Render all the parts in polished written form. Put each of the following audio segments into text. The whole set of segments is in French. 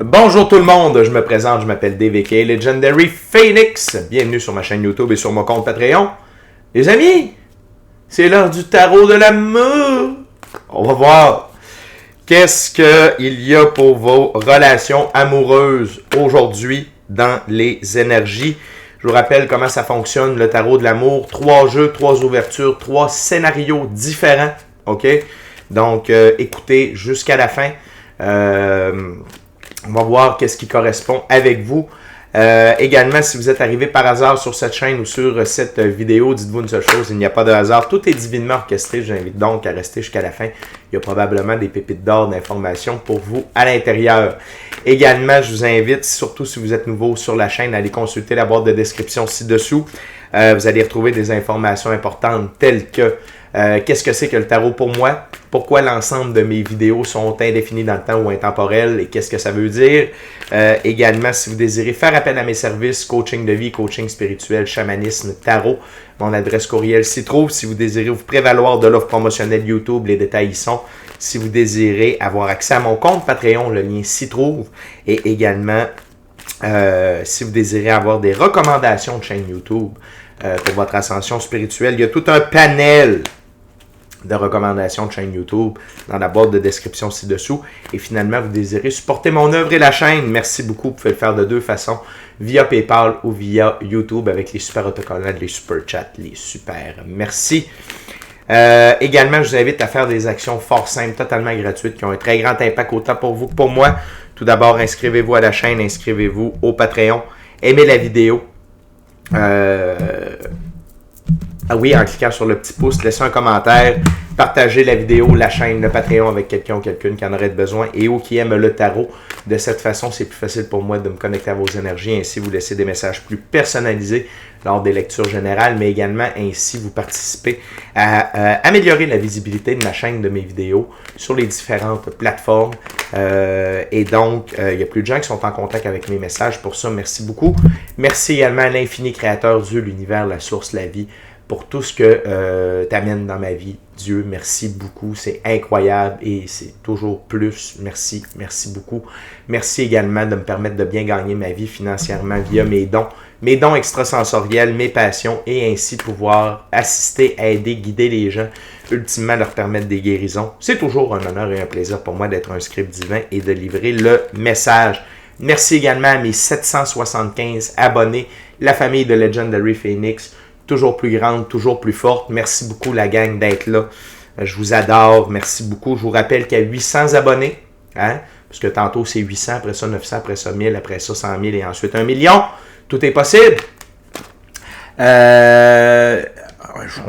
Bonjour tout le monde, je me présente, je m'appelle DVK Legendary Phoenix. Bienvenue sur ma chaîne YouTube et sur mon compte Patreon. Les amis, c'est l'heure du tarot de l'amour. On va voir qu'est-ce qu'il y a pour vos relations amoureuses aujourd'hui dans les énergies. Je vous rappelle comment ça fonctionne, le tarot de l'amour. 3 jeux, 3 ouvertures, 3 scénarios différents. OK? Donc, écoutez jusqu'à la fin. On va voir qu'est-ce qui correspond avec vous. Également, si vous êtes arrivé par hasard sur cette chaîne ou sur cette vidéo, dites-vous une seule chose, il n'y a pas de hasard. Tout est divinement orchestré. Je vous invite donc à rester jusqu'à la fin. Il y a probablement des pépites d'or d'informations pour vous à l'intérieur. Également, je vous invite, surtout si vous êtes nouveau sur la chaîne, à aller consulter la boîte de description ci-dessous. Vous allez retrouver des informations importantes telles que qu'est-ce que c'est que le tarot pour moi? Pourquoi l'ensemble de mes vidéos sont indéfinies dans le temps ou intemporelles et qu'est-ce que ça veut dire? Également, si vous désirez faire appel à mes services, coaching de vie, coaching spirituel, chamanisme, tarot, mon adresse courriel s'y trouve. Si vous désirez vous prévaloir de l'offre promotionnelle YouTube, les détails y sont. Si vous désirez avoir accès à mon compte Patreon, le lien s'y trouve. Et également, si vous désirez avoir des recommandations de chaîne YouTube pour votre ascension spirituelle, il y a tout un panel de recommandations de chaîne YouTube dans la boîte de description ci-dessous. Et finalement, vous désirez supporter mon œuvre et la chaîne. Merci beaucoup. Vous pouvez le faire de deux façons, via PayPal ou via YouTube avec les super autocollants, les super chats, les super merci. Également, je vous invite à faire des actions fort simples, totalement gratuites, qui ont un très grand impact autant pour vous que pour moi. Tout d'abord, inscrivez-vous à la chaîne, inscrivez-vous au Patreon, aimez la vidéo. Oui, en cliquant sur le petit pouce, laissez un commentaire, partagez la vidéo, la chaîne, le Patreon avec quelqu'un ou quelqu'une qui en aurait besoin et ou qui aime le tarot. De cette façon, c'est plus facile pour moi de me connecter à vos énergies, ainsi vous laissez des messages plus personnalisés lors des lectures générales, mais également ainsi vous participez à améliorer la visibilité de ma chaîne, de mes vidéos sur les différentes plateformes. Et donc, il y a plus de gens qui sont en contact avec mes messages. Pour ça, merci beaucoup. Merci également à l'infini créateur, Dieu, l'univers, la source, la vie, pour tout ce que tu amènes dans ma vie. Dieu, merci beaucoup. C'est incroyable et c'est toujours plus. Merci, merci beaucoup. Merci également de me permettre de bien gagner ma vie financièrement via mes dons extrasensoriels, mes passions et ainsi pouvoir assister, aider, guider les gens, ultimement leur permettre des guérisons. C'est toujours un honneur et un plaisir pour moi d'être un script divin et de livrer le message. Merci également à mes 775 abonnés, la famille de Legendary Phoenix, toujours plus grande, toujours plus forte. Merci beaucoup la gang d'être là. Je vous adore. Merci beaucoup. Je vous rappelle qu'il y a 800 abonnés. Hein? Parce que tantôt c'est 800, après ça 900, après ça 1000, après ça 100 000 et ensuite 1 million. Tout est possible. On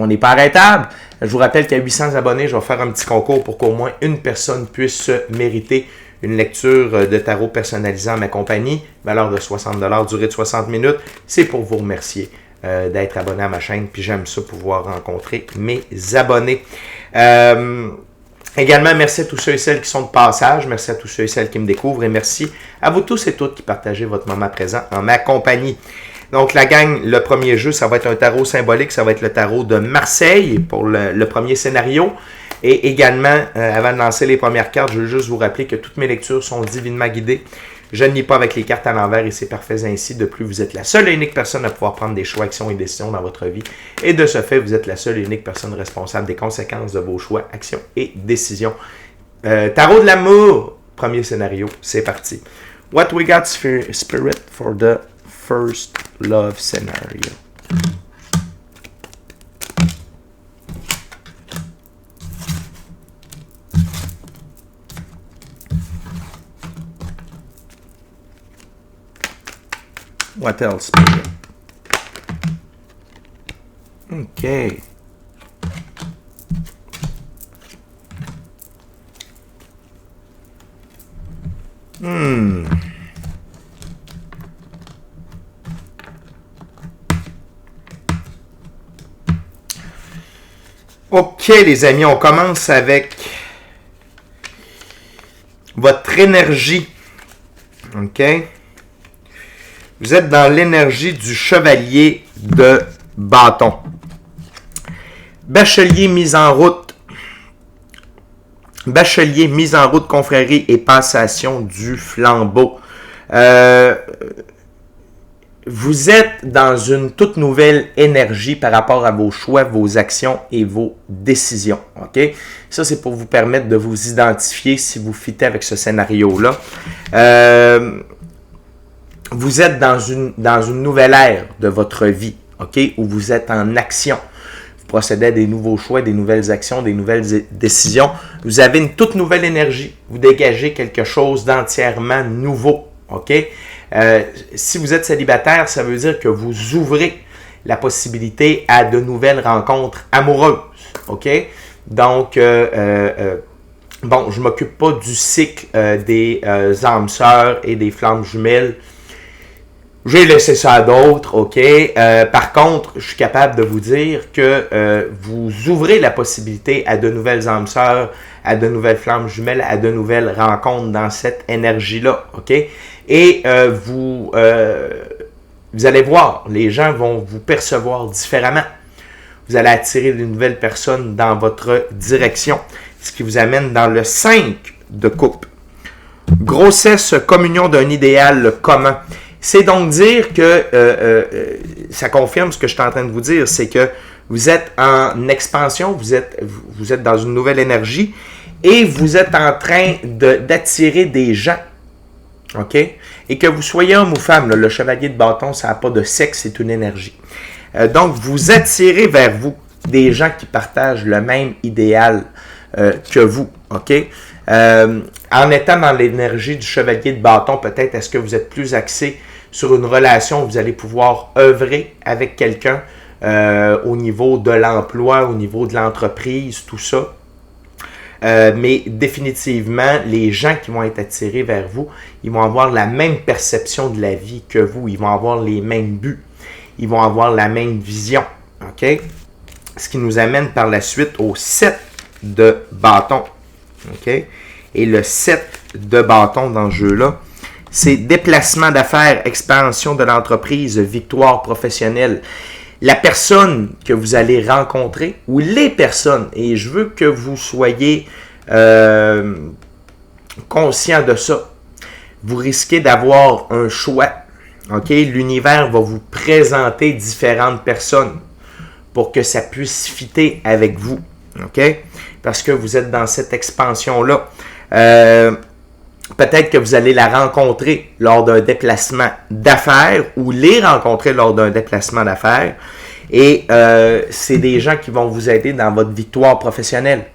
n'est pas arrêtable. Je vous rappelle qu'il y a 800 abonnés. Je vais faire un petit concours pour qu'au moins une personne puisse mériter une lecture de tarot personnalisée en ma compagnie. Valeur de 60 $, durée de 60 minutes. C'est pour vous remercier d'être abonné à ma chaîne, puis j'aime ça pouvoir rencontrer mes abonnés. Également, merci à tous ceux et celles qui sont de passage, merci à tous ceux et celles qui me découvrent, et merci à vous tous et toutes qui partagez votre moment présent en ma compagnie. Donc la gang, le premier jeu, ça va être un tarot symbolique, ça va être le tarot de Marseille pour le premier scénario. Et également, avant de lancer les premières cartes, je veux juste vous rappeler que toutes mes lectures sont divinement guidées. Je ne lis pas avec les cartes à l'envers et c'est parfait ainsi. De plus, vous êtes la seule et unique personne à pouvoir prendre des choix, actions et décisions dans votre vie. Et de ce fait, vous êtes la seule et unique personne responsable des conséquences de vos choix, actions et décisions. Tarot de l'amour, premier scénario, c'est parti. What we got, Spirit, for the first love scenario? What else? OK. OK, les amis, on commence avec votre énergie. OK? Vous êtes dans l'énergie du chevalier de bâton. Bachelier mis en route. Bachelier, mise en route, confrérie et passation du flambeau. Vous êtes dans une toute nouvelle énergie par rapport à vos choix, vos actions et vos décisions. OK? Ça, c'est pour vous permettre de vous identifier si vous fitez avec ce scénario-là. Vous êtes dans une nouvelle ère de votre vie, OK? Où vous êtes en action. Vous procédez à des nouveaux choix, des nouvelles actions, des nouvelles décisions. Vous avez une toute nouvelle énergie. Vous dégagez quelque chose d'entièrement nouveau, OK? Si vous êtes célibataire, ça veut dire que vous ouvrez la possibilité à de nouvelles rencontres amoureuses. OK? Donc, bon, je ne m'occupe pas du cycle des âmes sœurs et des flammes jumelles. J'ai laissé ça à d'autres, OK? Par contre, je suis capable de vous dire que vous ouvrez la possibilité à de nouvelles âmes sœurs, à de nouvelles flammes jumelles, à de nouvelles rencontres dans cette énergie-là, OK? Et vous allez voir, les gens vont vous percevoir différemment. Vous allez attirer de nouvelles personnes dans votre direction, ce qui vous amène dans le 5 de coupe. Grossesse, communion d'un idéal commun. C'est donc dire que, ça confirme ce que je suis en train de vous dire, c'est que vous êtes en expansion, vous êtes dans une nouvelle énergie et vous êtes en train d'attirer des gens. OK? Et que vous soyez homme ou femme, là, le chevalier de bâton, ça n'a pas de sexe, c'est une énergie. Donc, vous attirez vers vous des gens qui partagent le même idéal que vous. OK? En étant dans l'énergie du chevalier de bâton, peut-être est-ce que vous êtes plus axé sur une relation où vous allez pouvoir œuvrer avec quelqu'un au niveau de l'emploi, au niveau de l'entreprise, tout ça. Mais définitivement, les gens qui vont être attirés vers vous, ils vont avoir la même perception de la vie que vous. Ils vont avoir les mêmes buts. Ils vont avoir la même vision. OK? Ce qui nous amène par la suite au 7 de bâton. OK? Et le 7 de bâton dans ce jeu-là, c'est déplacement d'affaires, expansion de l'entreprise, victoire professionnelle. La personne que vous allez rencontrer, ou les personnes, et je veux que vous soyez conscient de ça, vous risquez d'avoir un choix. OK? L'univers va vous présenter différentes personnes pour que ça puisse fitter avec vous. OK? Parce que vous êtes dans cette expansion-là. Peut-être que vous allez la rencontrer lors d'un déplacement d'affaires ou les rencontrer lors d'un déplacement d'affaires. Et c'est des gens qui vont vous aider dans votre victoire professionnelle,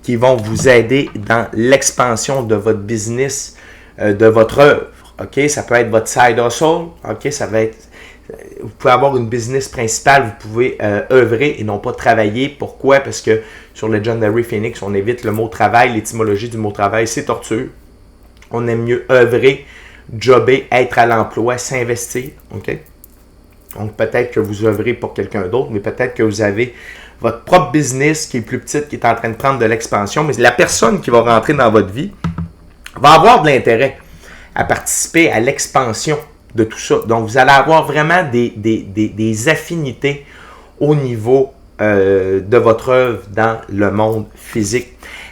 qui vont vous aider dans l'expansion de votre business, de votre œuvre. OK? Ça peut être votre side hustle. OK? Ça va être... Vous pouvez avoir une business principale, vous pouvez œuvrer et non pas travailler. Pourquoi? Parce que sur Legendary Phoenix, on évite le mot travail. L'étymologie du mot travail, c'est torture. On aime mieux œuvrer, jobber, être à l'emploi, s'investir. OK? Donc, peut-être que vous œuvrez pour quelqu'un d'autre, mais peut-être que vous avez votre propre business qui est plus petite, qui est en train de prendre de l'expansion. Mais la personne qui va rentrer dans votre vie va avoir de l'intérêt à participer à l'expansion de tout ça. Donc, vous allez avoir vraiment des affinités au niveau de votre œuvre dans le monde physique.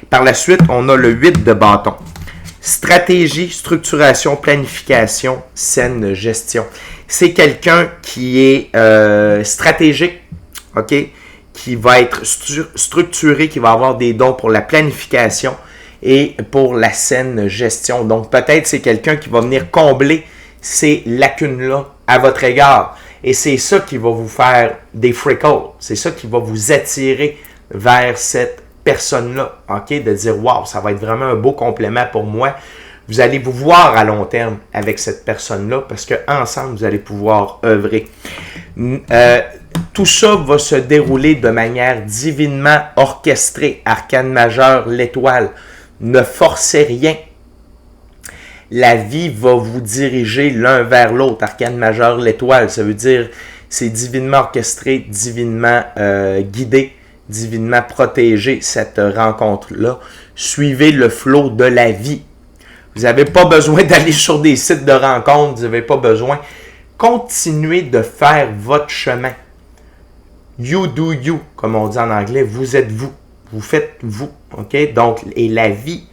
Par la suite, on a le 8 de bâton. Stratégie, structuration, planification, saine gestion. C'est quelqu'un qui est stratégique, OK? Qui va être structuré, qui va avoir des dons pour la planification et pour la saine gestion. Donc, peut-être c'est quelqu'un qui va venir combler ces lacunes-là à votre égard. Et c'est ça qui va vous faire des freckles. C'est ça qui va vous attirer vers cette personne-là, OK? De dire, wow, ça va être vraiment un beau complément pour moi. Vous allez vous voir à long terme avec cette personne-là parce qu'ensemble, vous allez pouvoir œuvrer. Tout ça va se dérouler de manière divinement orchestrée. Arcane majeur, l'étoile. Ne forcez rien. La vie va vous diriger l'un vers l'autre. Arcane majeur, l'étoile, ça veut dire c'est divinement orchestré, divinement guidé, divinement protégé, cette rencontre-là. Suivez le flot de la vie. Vous n'avez pas besoin d'aller sur des sites de rencontres, vous n'avez pas besoin. Continuez de faire votre chemin. You do you, comme on dit en anglais, vous êtes vous. Vous faites vous. OK? Donc, et la vie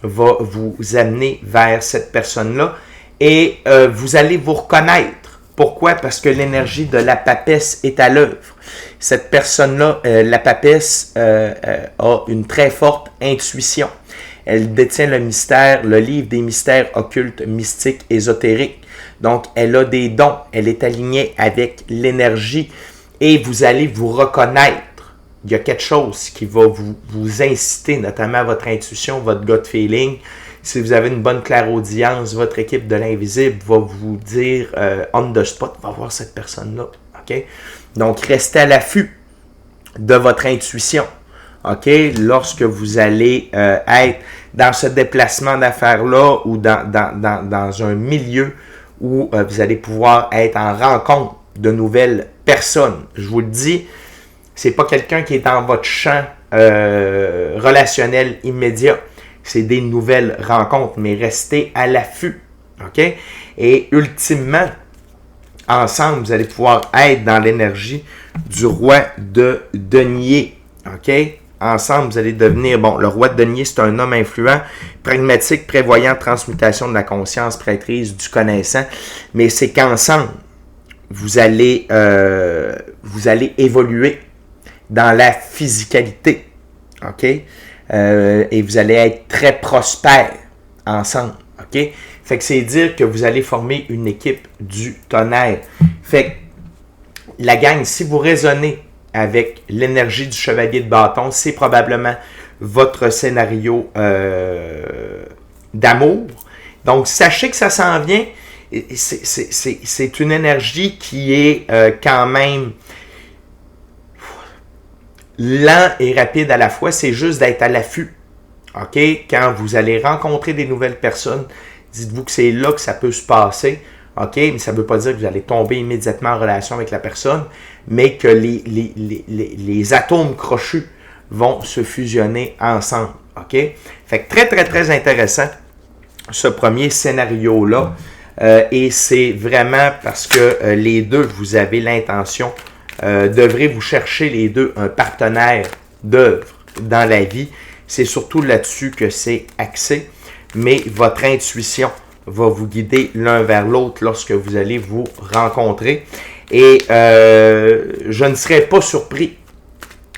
va vous amener vers cette personne-là et vous allez vous reconnaître. Pourquoi? Parce que l'énergie de la papesse est à l'œuvre. Cette personne-là, la papesse, a une très forte intuition. Elle détient le mystère, le livre des mystères occultes, mystiques, ésotériques. Donc, elle a des dons. Elle est alignée avec l'énergie et vous allez vous reconnaître. Il y a quelque chose qui va vous inciter, notamment votre intuition, votre gut feeling. Si vous avez une bonne clairaudience, votre équipe de l'invisible va vous dire on the spot, va voir cette personne-là. Okay? Donc, restez à l'affût de votre intuition. Okay? Lorsque vous allez être dans ce déplacement d'affaires-là ou dans un milieu où vous allez pouvoir être en rencontre de nouvelles personnes. Je vous le dis, c'est pas quelqu'un qui est dans votre champ relationnel immédiat. C'est des nouvelles rencontres, mais restez à l'affût. OK? Et ultimement, ensemble, vous allez pouvoir être dans l'énergie du roi de denier. OK? Ensemble, vous allez devenir, bon, le roi de denier, c'est un homme influent, pragmatique, prévoyant, transmutation de la conscience, prêtrise du connaissant. Mais c'est qu'ensemble, vous allez évoluer dans la physicalité, OK? Et vous allez être très prospère ensemble, OK? Fait que c'est dire que vous allez former une équipe du tonnerre. Fait que la gang, si vous raisonnez avec l'énergie du chevalier de bâton, c'est probablement votre scénario d'amour. Donc, sachez que ça s'en vient. C'est une énergie qui est quand même lent et rapide à la fois, c'est juste d'être à l'affût. OK? Quand vous allez rencontrer des nouvelles personnes, dites-vous que c'est là que ça peut se passer. OK? Mais ça ne veut pas dire que vous allez tomber immédiatement en relation avec la personne, mais que les atomes crochus vont se fusionner ensemble. OK? Fait que très, très, très intéressant, ce premier scénario-là. Et c'est vraiment parce que les deux, vous avez l'intention devrez vous chercher les deux un partenaire d'œuvre dans la vie. C'est surtout là-dessus que c'est axé, mais votre intuition va vous guider l'un vers l'autre lorsque vous allez vous rencontrer. Et je ne serais pas surpris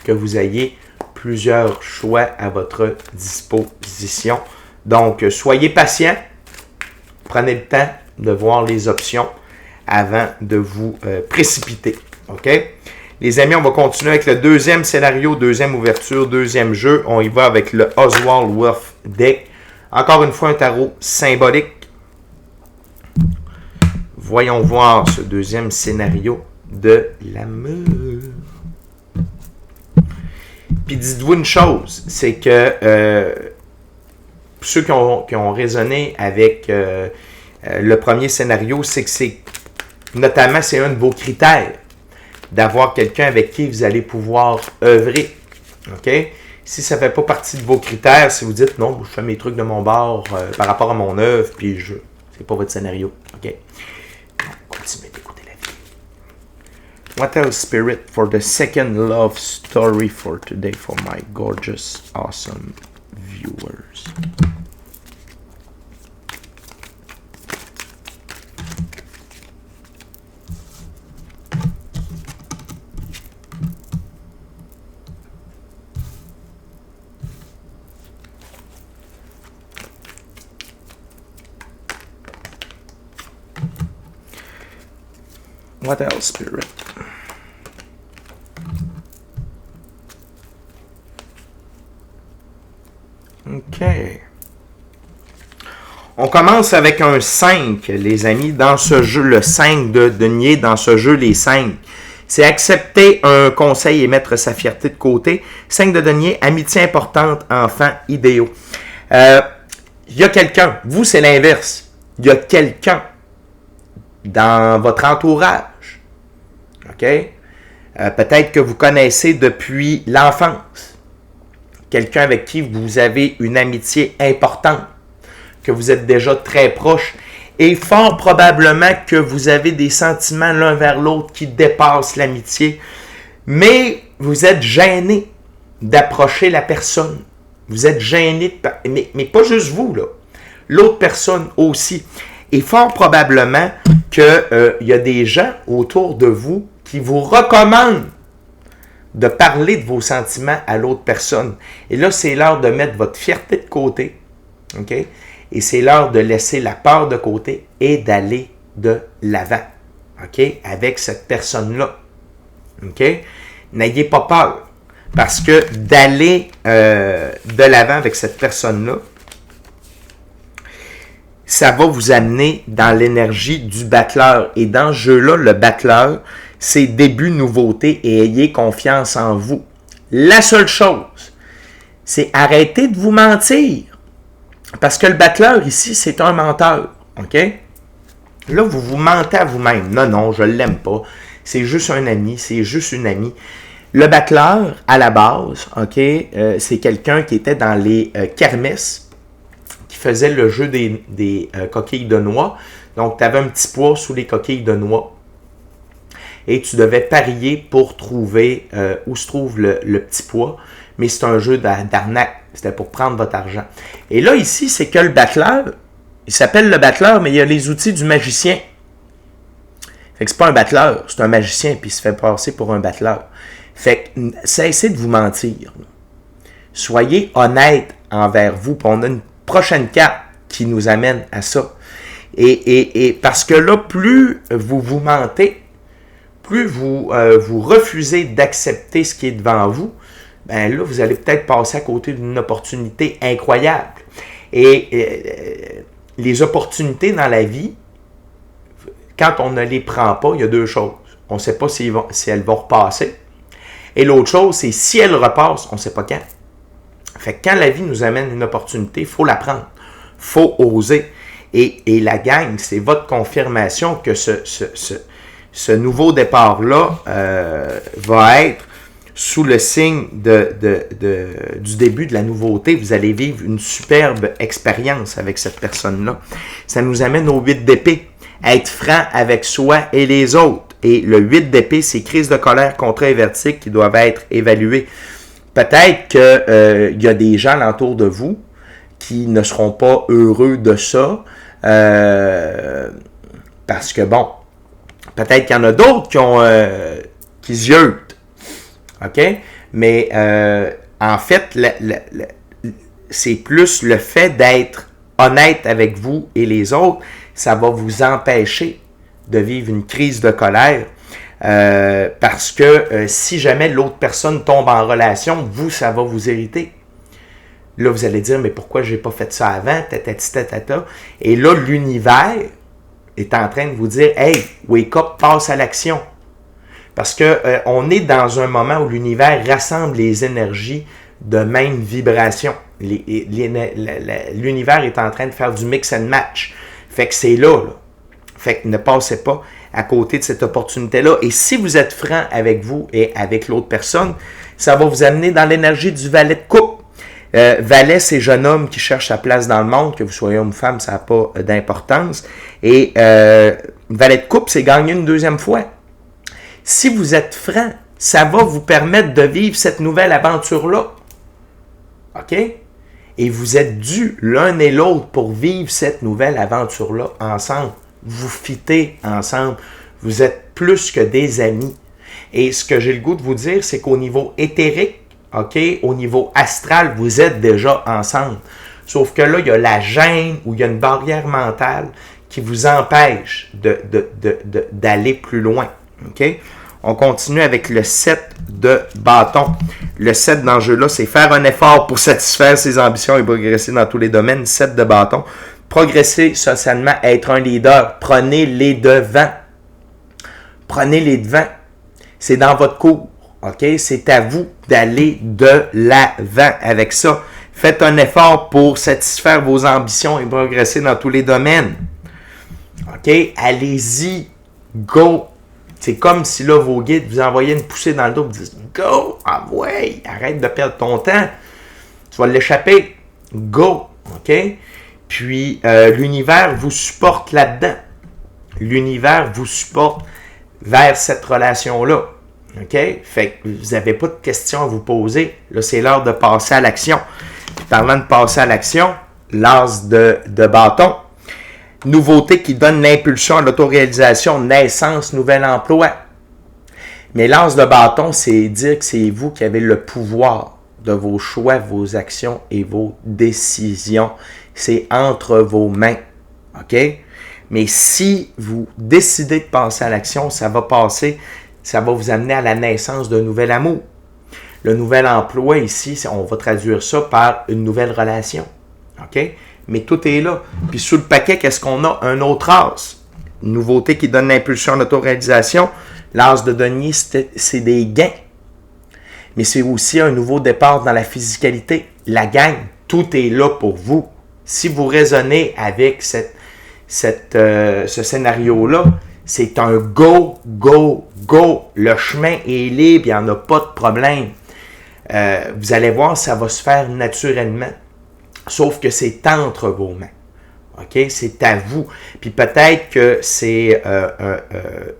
que vous ayez plusieurs choix à votre disposition. Donc, soyez patient, prenez le temps de voir les options avant de vous précipiter. OK? Les amis, on va continuer avec le deuxième scénario, deuxième ouverture, deuxième jeu. On y va avec le Oswald Wolf Deck. Encore une fois, un tarot symbolique. Voyons voir ce deuxième scénario de l'amour. Puis dites-vous une chose, c'est que ceux qui ont raisonné avec le premier scénario, c'est que notamment, c'est un de vos critères d'avoir quelqu'un avec qui vous allez pouvoir œuvrer. OK? Si ça ne fait pas partie de vos critères, si vous dites non, je fais mes trucs de mon bord par rapport à mon œuvre, puis c'est pas votre scénario. OK? Continuez d'écouter la vie. What else, Spirit, for the second love story for today for my gorgeous, awesome viewers? What else, Spirit? OK. On commence avec un 5, les amis, dans ce jeu, le 5 de denier, dans ce jeu, les 5. C'est accepter un conseil et mettre sa fierté de côté. 5 de denier, amitié importante, enfants idéaux. Il y a quelqu'un, vous c'est l'inverse, il y a quelqu'un dans votre entourage. OK? Peut-être que vous connaissez depuis l'enfance. Quelqu'un avec qui vous avez une amitié importante, que vous êtes déjà très proche, et fort probablement que vous avez des sentiments l'un vers l'autre qui dépassent l'amitié, mais vous êtes gêné d'approcher la personne. Vous êtes gêné, mais pas juste vous, là. L'autre personne aussi. Et fort probablement qu'il y a des gens autour de vous qui vous recommandent de parler de vos sentiments à l'autre personne. Et là, c'est l'heure de mettre votre fierté de côté. OK? Et c'est l'heure de laisser la peur de côté et d'aller de l'avant. OK? Avec cette personne-là. OK? N'ayez pas peur. Parce que d'aller de l'avant avec cette personne-là, ça va vous amener dans l'énergie du battleur. Et dans ce jeu-là, le battleur, c'est début nouveauté et ayez confiance en vous. La seule chose, c'est arrêter de vous mentir. Parce que le battleur ici, c'est un menteur. OK? Là, vous vous mentez à vous-même. Non, je ne l'aime pas. C'est juste un ami, c'est juste une amie. Le battleur, à la base, OK, c'est quelqu'un qui était dans les kermesses, qui faisait le jeu des coquilles de noix. Donc, tu avais un petit poids sous les coquilles de noix. Et tu devais parier pour trouver où se trouve le petit poids. Mais c'est un jeu d'arnaque. C'était pour prendre votre argent. Et là, ici, c'est que le battleur, il s'appelle le battleur, mais il a les outils du magicien. Fait que c'est pas un battleur, c'est un magicien, puis il se fait passer pour un battleur. Fait que cessez de vous mentir. Soyez honnête envers vous. Puis on a une prochaine carte qui nous amène à ça. Et parce que là, plus vous vous mentez, plus vous refusez d'accepter ce qui est devant vous, ben là, vous allez peut-être passer à côté d'une opportunité incroyable. Et les opportunités dans la vie, quand on ne les prend pas, il y a deux choses. On ne sait pas si elles vont repasser. Et l'autre chose, c'est si elles repassent, on ne sait pas quand. Fait que quand la vie nous amène une opportunité, il faut la prendre. Il faut oser. Et la gang, c'est votre confirmation que ce nouveau départ-là va être sous le signe du début de la nouveauté. Vous allez vivre une superbe expérience avec cette personne-là. Ça nous amène au 8 d'épée. Être franc avec soi et les autres. Et le 8 d'épée, c'est crise de colère contra-invertique qui doivent être évaluées. Peut-être qu'il y a des gens alentour de vous qui ne seront pas heureux de ça. Parce que bon, peut-être qu'il y en a d'autres qui ziotent. OK? Mais en fait, c'est plus le fait d'être honnête avec vous et les autres, ça va vous empêcher de vivre une crise de colère parce que si jamais l'autre personne tombe en relation, vous, ça va vous irriter. Là, vous allez dire, mais pourquoi j'ai pas fait ça avant? Tatati, tatata. Et là, l'univers est en train de vous dire, hey, wake up, passe à l'action. Parce que on est dans un moment où l'univers rassemble les énergies de même vibration. L'univers est en train de faire du mix and match. Fait que c'est là. Fait que ne passez pas à côté de cette opportunité-là. Et si vous êtes franc avec vous et avec l'autre personne, ça va vous amener dans l'énergie du valet de coupe. Valet, c'est jeune homme qui cherche sa place dans le monde, que vous soyez homme ou femme, ça n'a pas d'importance. Et valet de coupe, c'est gagner une deuxième fois. Si vous êtes franc, ça va vous permettre de vivre cette nouvelle aventure-là. OK? Et vous êtes dus l'un et l'autre pour vivre cette nouvelle aventure-là ensemble. Vous fitez ensemble. Vous êtes plus que des amis. Et ce que j'ai le goût de vous dire, c'est qu'au niveau éthérique, OK, au niveau astral, vous êtes déjà ensemble. Sauf que là, il y a la gêne ou il y a une barrière mentale qui vous empêche d'aller plus loin. OK? On continue avec le 7 de bâton. Le 7 dans ce jeu-là, c'est faire un effort pour satisfaire ses ambitions et progresser dans tous les domaines. 7 de bâton. Progresser socialement, être un leader. Prenez les devants. Prenez les devants. C'est dans votre cours. OK? C'est à vous d'aller de l'avant avec ça. Faites un effort pour satisfaire vos ambitions et progresser dans tous les domaines. OK? Allez-y. Go! C'est comme si là, vos guides vous envoyaient une poussée dans le dos et vous disent « Go! Ah ouais! Arrête de perdre ton temps. Tu vas l'échapper. Go! » OK? Puis, l'univers vous supporte là-dedans. L'univers vous supporte vers cette relation-là. OK? Fait que vous n'avez pas de questions à vous poser. Là, c'est l'heure de passer à l'action. Puis parlant de passer à l'action, l'as de bâton. Nouveauté qui donne l'impulsion à l'autoréalisation, naissance, nouvel emploi. Mais l'as de bâton, c'est dire que c'est vous qui avez le pouvoir de vos choix, vos actions et vos décisions. C'est entre vos mains. OK? Mais si vous décidez de passer à l'action, ça va vous amener à la naissance d'un nouvel amour. Le nouvel emploi ici, on va traduire ça par une nouvelle relation. OK? Mais tout est là. Puis sous le paquet, qu'est-ce qu'on a? Un autre as. Une nouveauté qui donne l'impulsion à l'autoréalisation. L'as de denier, c'est des gains. Mais c'est aussi un nouveau départ dans la physicalité. La gang, tout est là pour vous. Si vous raisonnez avec ce scénario-là, c'est un go, go, go. Le chemin est libre, il n'y en a pas de problème. Vous allez voir, ça va se faire naturellement. Sauf que c'est entre vos mains. OK? C'est à vous. Puis peut-être que c'est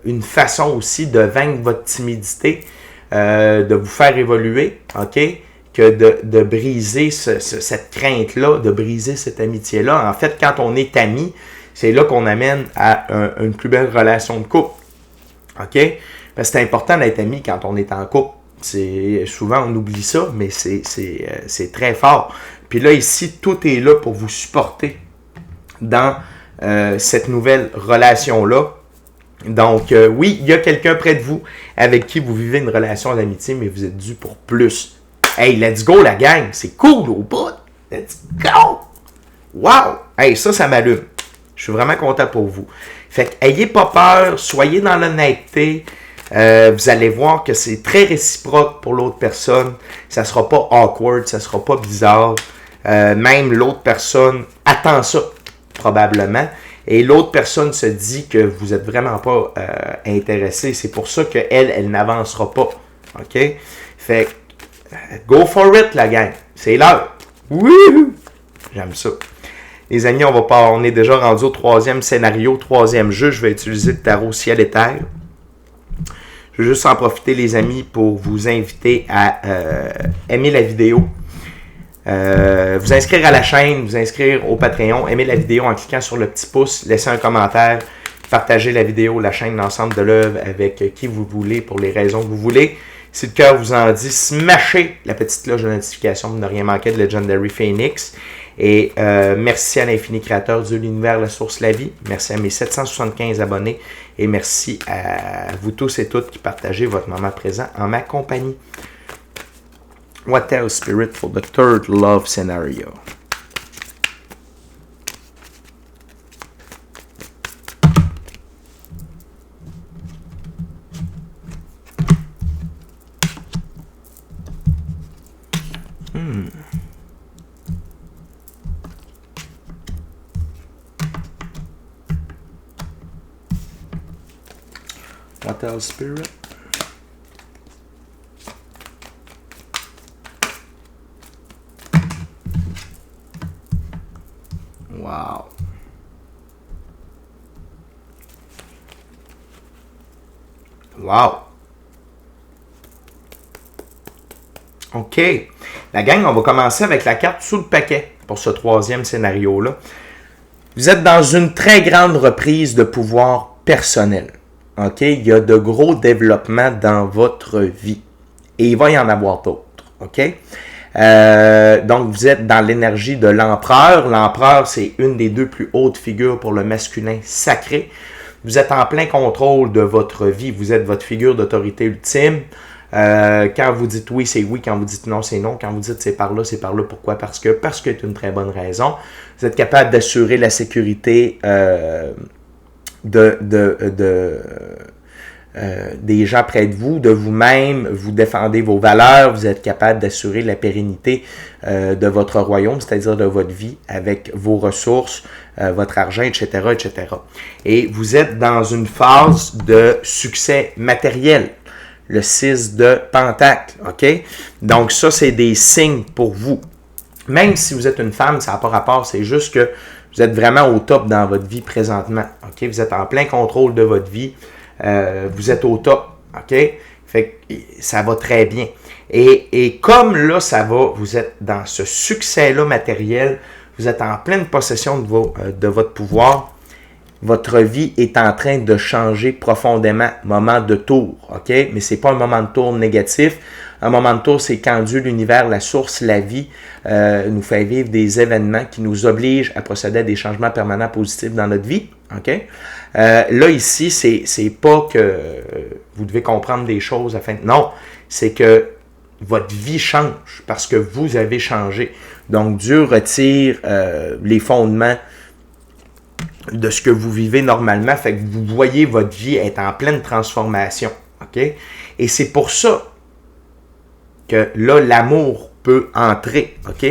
une façon aussi de vaincre votre timidité, de vous faire évoluer, OK? Que de briser cette crainte-là, de briser cette amitié-là. En fait, quand on est amis, c'est là qu'on amène à une plus belle relation de couple. OK? Parce que c'est important d'être ami quand on est en couple. Souvent, on oublie ça, mais c'est très fort. Puis là, ici, tout est là pour vous supporter dans cette nouvelle relation-là. Donc, oui, il y a quelqu'un près de vous avec qui vous vivez une relation d'amitié, mais vous êtes dû pour plus. Hey, let's go la gang! C'est cool au bout! Let's go! Wow! Hey, ça m'allume. Je suis vraiment content pour vous. Fait que, ayez pas peur, soyez dans l'honnêteté. Vous allez voir que c'est très réciproque pour l'autre personne. Ça sera pas awkward, ça sera pas bizarre. Même l'autre personne attend ça, probablement. Et l'autre personne se dit que vous êtes vraiment pas intéressé. C'est pour ça qu'elle n'avancera pas. OK? Fait que, go for it, la gang. C'est l'heure. Wouhou! J'aime ça. Les amis, on est déjà rendu au troisième scénario, troisième jeu. Je vais utiliser le tarot ciel et terre. Je veux juste en profiter, les amis, pour vous inviter à aimer la vidéo. Vous inscrire à la chaîne, vous inscrire au Patreon, aimer la vidéo en cliquant sur le petit pouce, laisser un commentaire, partager la vidéo, la chaîne, l'ensemble de l'œuvre avec qui vous voulez, pour les raisons que vous voulez. Si le cœur vous en dit, smashez la petite cloche de notification pour ne rien manquer de Legendary Phoenix. Et merci à l'infini créateur, Dieu, l'univers, la source, la vie. Merci à mes 775 abonnés. Et merci à vous tous et toutes qui partagez votre moment présent en ma compagnie. What tells Spirit for the third love scenario? What else, Spirit? Wow. Wow. OK. La gang, on va commencer avec la carte sous le paquet pour ce troisième scénario-là. Vous êtes dans une très grande reprise de pouvoir personnel. OK? Il y a de gros développements dans votre vie. Et il va y en avoir d'autres. OK? Donc, vous êtes dans l'énergie de l'empereur. L'empereur, c'est une des deux plus hautes figures pour le masculin sacré. Vous êtes en plein contrôle de votre vie. Vous êtes votre figure d'autorité ultime. Quand vous dites oui, c'est oui. Quand vous dites non, c'est non. Quand vous dites c'est par là, c'est par là. Pourquoi? Parce que c'est une très bonne raison. Vous êtes capable d'assurer la sécurité des gens près de vous, de vous-même, vous défendez vos valeurs, vous êtes capable d'assurer la pérennité de votre royaume, c'est-à-dire de votre vie avec vos ressources, votre argent, etc., etc. Et vous êtes dans une phase de succès matériel, le 6 de Pentacle, OK? Donc ça, c'est des signes pour vous. Même si vous êtes une femme, ça n'a pas rapport, c'est juste que vous êtes vraiment au top dans votre vie présentement, OK? Vous êtes en plein contrôle de votre vie. Vous êtes au top, OK? Fait que ça va très bien. Et comme là, ça va, vous êtes dans ce succès-là matériel, vous êtes en pleine possession de votre pouvoir, votre vie est en train de changer profondément. Moment de tour, OK? Mais ce n'est pas un moment de tour négatif. Un moment de tour, c'est quand Dieu, l'univers, la source, la vie, nous fait vivre des événements qui nous obligent à procéder à des changements permanents positifs dans notre vie, OK? Là, ici, c'est pas que vous devez comprendre des choses afin de... Non, c'est que votre vie change parce que vous avez changé. Donc, Dieu retire les fondements de ce que vous vivez normalement, fait que vous voyez votre vie être en pleine transformation, OK? Et c'est pour ça que là, l'amour peut entrer, OK?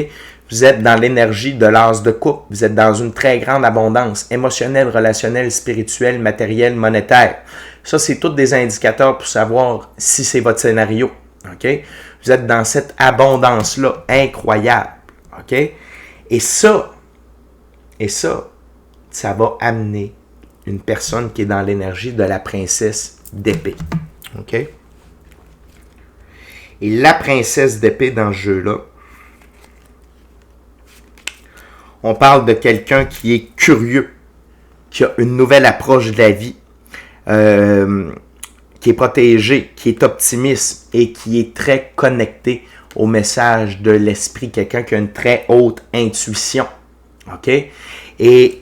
Vous êtes dans l'énergie de l'as de coupe, vous êtes dans une très grande abondance émotionnelle, relationnelle, spirituelle, matérielle, monétaire. Ça, c'est tous des indicateurs pour savoir si c'est votre scénario, OK? Vous êtes dans cette abondance-là incroyable, OK? Et ça va amener une personne qui est dans l'énergie de la princesse d'épée. OK? Et la princesse d'épée dans ce jeu-là, on parle de quelqu'un qui est curieux, qui a une nouvelle approche de la vie, qui est protégé, qui est optimiste et qui est très connecté au message de l'esprit. Quelqu'un qui a une très haute intuition. OK? Et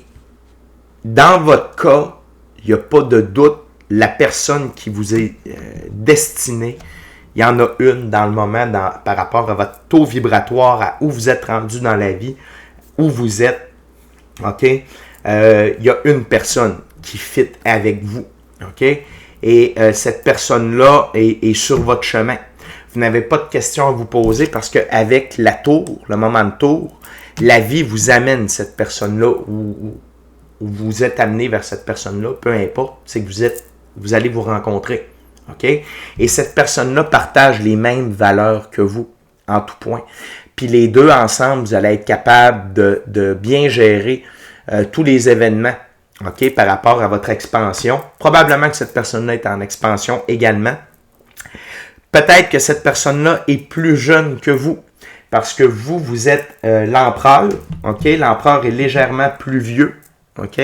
dans votre cas, il n'y a pas de doute, la personne qui vous est destinée, il y en a une dans le moment par rapport à votre taux vibratoire, à où vous êtes rendu dans la vie, où vous êtes, OK? Il y a une personne qui fit avec vous, OK? Et cette personne-là est sur votre chemin. Vous n'avez pas de questions à vous poser parce qu'avec la tour, le moment de tour, la vie vous amène cette personne-là où vous êtes amené vers cette personne-là, peu importe, c'est que vous allez vous rencontrer. OK? Et cette personne-là partage les mêmes valeurs que vous, en tout point. Puis les deux ensemble, vous allez être capable de bien gérer tous les événements, OK, par rapport à votre expansion. Probablement que cette personne-là est en expansion également. Peut-être que cette personne-là est plus jeune que vous, parce que vous êtes l'empereur, OK? L'empereur est légèrement plus vieux, OK?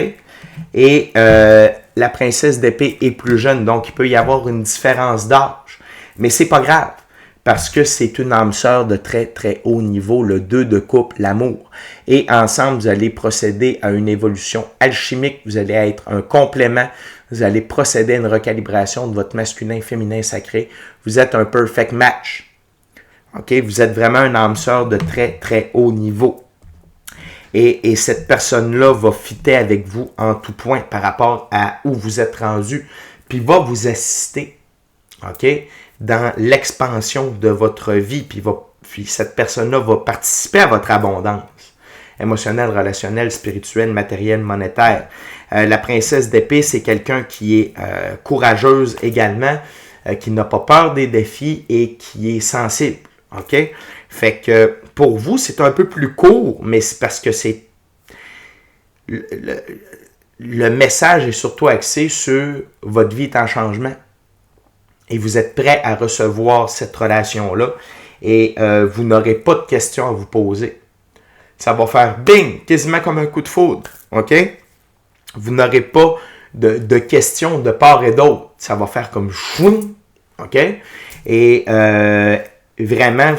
Et la princesse d'épée est plus jeune, donc il peut y avoir une différence d'âge. Mais c'est pas grave, parce que c'est une âme sœur de très très haut niveau, le 2 de coupe, l'amour. Et ensemble, vous allez procéder à une évolution alchimique, vous allez être un complément, vous allez procéder à une recalibration de votre masculin, féminin, sacré. Vous êtes un perfect match. OK? Vous êtes vraiment une âme sœur de très très haut niveau. Et cette personne-là va fitter avec vous en tout point par rapport à où vous êtes rendu, puis va vous assister, OK, dans l'expansion de votre vie, puis cette personne-là va participer à votre abondance émotionnelle, relationnelle, spirituelle, matérielle, monétaire. La princesse d'épée, c'est quelqu'un qui est courageuse également, qui n'a pas peur des défis et qui est sensible, OK? Fait que pour vous, c'est un peu plus court, mais c'est parce que c'est le message est surtout axé sur votre vie est en changement. Et vous êtes prêt à recevoir cette relation-là et vous n'aurez pas de questions à vous poser. Ça va faire bing, quasiment comme un coup de foudre, OK? Vous n'aurez pas de questions de part et d'autre. Ça va faire comme choum, OK? Et vraiment,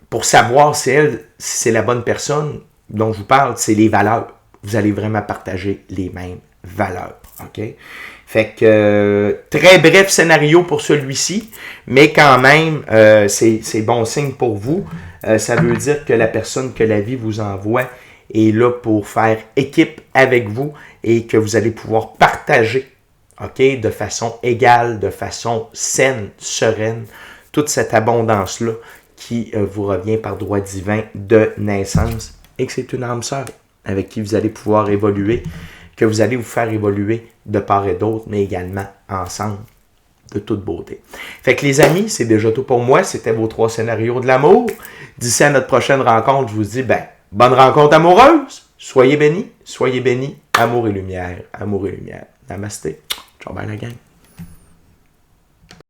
pour savoir si c'est la bonne personne dont je vous parle, c'est les valeurs. Vous allez vraiment partager les mêmes valeurs. OK? Fait que très bref scénario pour celui-ci, mais quand même, c'est bon signe pour vous. Ça veut dire que la personne que la vie vous envoie est là pour faire équipe avec vous et que vous allez pouvoir partager, OK, de façon égale, de façon saine, sereine, toute cette abondance-là qui vous revient par droit divin de naissance et que c'est une âme sœur avec qui vous allez pouvoir évoluer, que vous allez vous faire évoluer de part et d'autre, mais également ensemble, de toute beauté. Fait que les amis, c'est déjà tout pour moi. C'était vos 3 scénarios de l'amour. D'ici à notre prochaine rencontre, je vous dis, bonne rencontre amoureuse. Soyez bénis, amour et lumière. Amour et lumière. Namasté. Ciao, bye la gang.